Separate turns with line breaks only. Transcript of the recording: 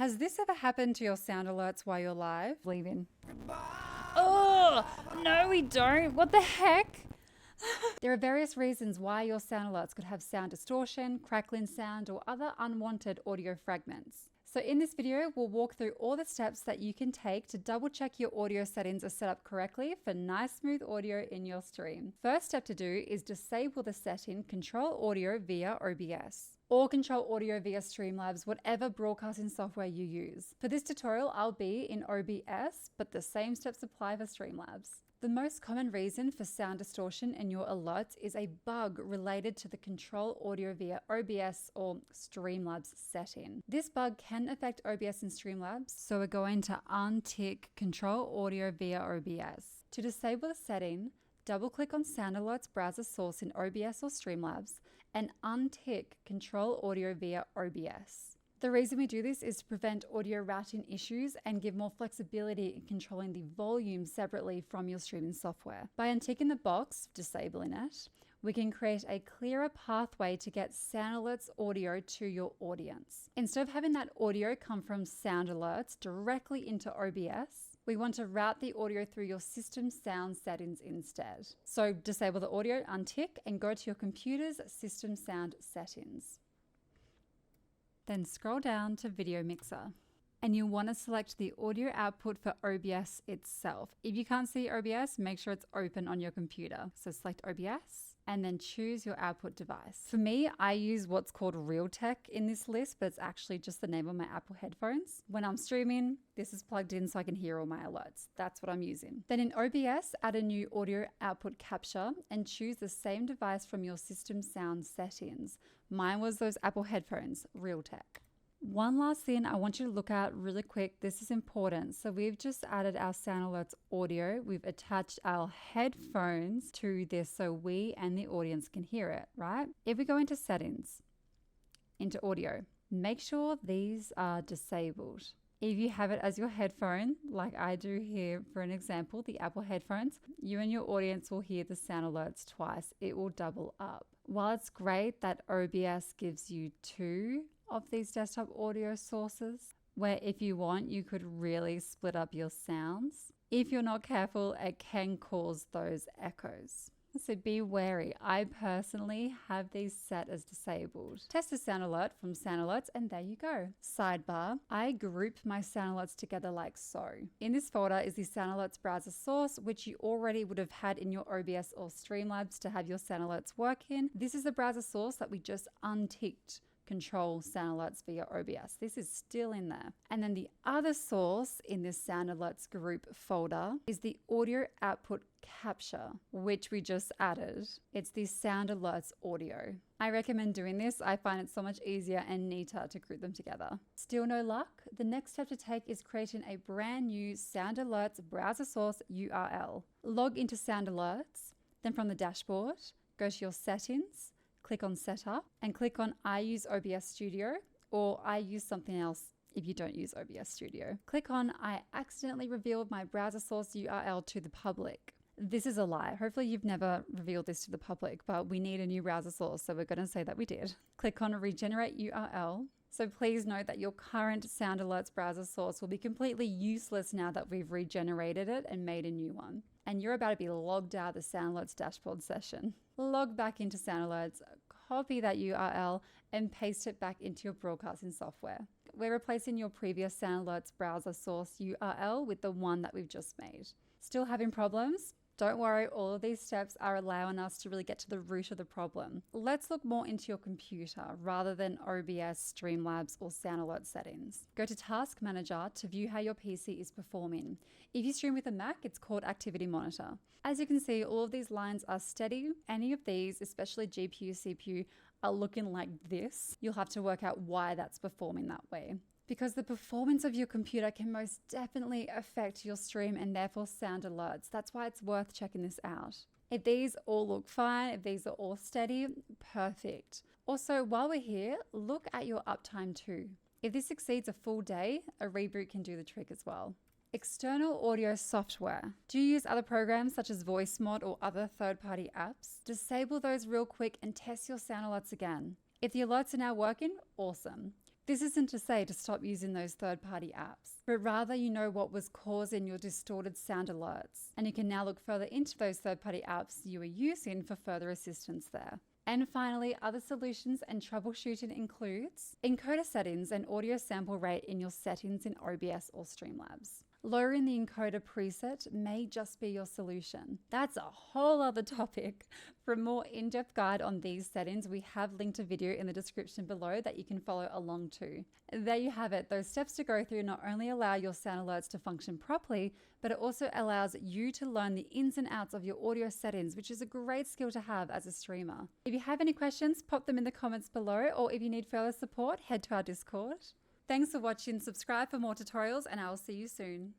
Has this ever happened to your sound alerts while you're live? Leaving. Oh, no we don't. What the heck? There are various reasons why your sound alerts could have sound distortion, crackling sound, or other unwanted audio fragments. So in this video, we'll walk through all the steps that you can take to double check your audio settings are set up correctly for nice smooth audio in your stream. First step to do is disable the setting Control Audio via OBS, or control audio via Streamlabs, whatever broadcasting software you use. For this tutorial, I'll be in OBS, but the same steps apply for Streamlabs. The most common reason for sound distortion in your alerts is a bug related to the Control Audio via OBS or Streamlabs setting. This bug can affect OBS and Streamlabs, so we're going to untick Control Audio via OBS. To disable the setting, double-click on Sound Alerts browser source in OBS or Streamlabs and untick Control Audio via OBS. The reason we do this is to prevent audio routing issues and give more flexibility in controlling the volume separately from your streaming software. By unticking the box, disabling it, we can create a clearer pathway to get sound alerts audio to your audience. Instead of having that audio come from sound alerts directly into OBS, we want to route the audio through your system sound settings instead. So disable the audio, untick, and go to your computer's system sound settings. Then scroll down to Video Mixer. And you'll want to select the audio output for OBS itself. If you can't see OBS, make sure it's open on your computer. So select OBS and then choose your output device. For me, I use what's called Realtek in this list, but it's actually just the name of my Apple headphones. When I'm streaming, this is plugged in so I can hear all my alerts. That's what I'm using. Then in OBS, add a new audio output capture and choose the same device from your system sound settings. Mine was those Apple headphones, Realtek. One last thing I want you to look at really quick. This is important. So we've just added our sound alerts audio. We've attached our headphones to this so we and the audience can hear it, right? If we go into settings, into audio, make sure these are disabled. If you have it as your headphone, like I do here for an example, the Apple headphones, you and your audience will hear the sound alerts twice. It will double up. While it's great that OBS gives you two of these desktop audio sources, where if you want, you could really split up your sounds. If you're not careful, it can cause those echoes. So be wary. I personally have these set as disabled. Test a sound alert from sound alerts and there you go. Sidebar, I group my sound alerts together like so. In this folder is the sound alerts browser source, which you already would have had in your OBS or Streamlabs to have your sound alerts work in. This is the browser source that we just unticked. Control sound alerts via OBS. This is still in there. And then the other source in this sound alerts group folder is the audio output capture, which we just added. It's the sound alerts audio. I recommend doing this. I find it so much easier and neater to group them together. Still no luck? The next step to take is creating a brand new sound alerts browser source URL. Log into sound alerts, then from the dashboard, go to your settings, click on Setup and click on I use OBS Studio or I use something else if you don't use OBS Studio. Click on I accidentally revealed my browser source URL to the public. This is a lie. Hopefully you've never revealed this to the public, but we need a new browser source, so we're going to say that we did. Click on Regenerate URL. So please note that your current Sound Alerts browser source will be completely useless now that we've regenerated it and made a new one. And you're about to be logged out of the Sound Alerts dashboard session. Log back into Sound Alerts, copy that URL and paste it back into your broadcasting software. We're replacing your previous Sound Alerts browser source URL with the one that we've just made. Still having problems? Don't worry, all of these steps are allowing us to really get to the root of the problem. Let's look more into your computer rather than OBS, Streamlabs, or Sound Alert settings. Go to Task Manager to view how your PC is performing. If you stream with a Mac, it's called Activity Monitor. As you can see, all of these lines are steady. Any of these, especially GPU, CPU, are looking like this. You'll have to work out why that's performing that way. Because the performance of your computer can most definitely affect your stream and therefore sound alerts. That's why it's worth checking this out. If these all look fine, if these are all steady, perfect. Also, while we're here, look at your uptime too. If this exceeds a full day, a reboot can do the trick as well. External audio software. Do you use other programs such as VoiceMod or other third-party apps? Disable those real quick and test your sound alerts again. If the alerts are now working, awesome. This isn't to say to stop using those third-party apps, but rather you know what was causing your distorted sound alerts, and you can now look further into those third-party apps you are using for further assistance there. And finally, other solutions and troubleshooting includes encoder settings and audio sample rate in your settings in OBS or Streamlabs. Lowering the encoder preset may just be your solution. That's a whole other topic. For a more in-depth guide on these settings, we have linked a video in the description below that you can follow along to. There you have it. Those steps to go through not only allow your sound alerts to function properly, but it also allows you to learn the ins and outs of your audio settings, which is a great skill to have as a streamer. If you have any questions, pop them in the comments below, or if you need further support, head to our Discord. Thanks for watching, subscribe for more tutorials, and I will see you soon.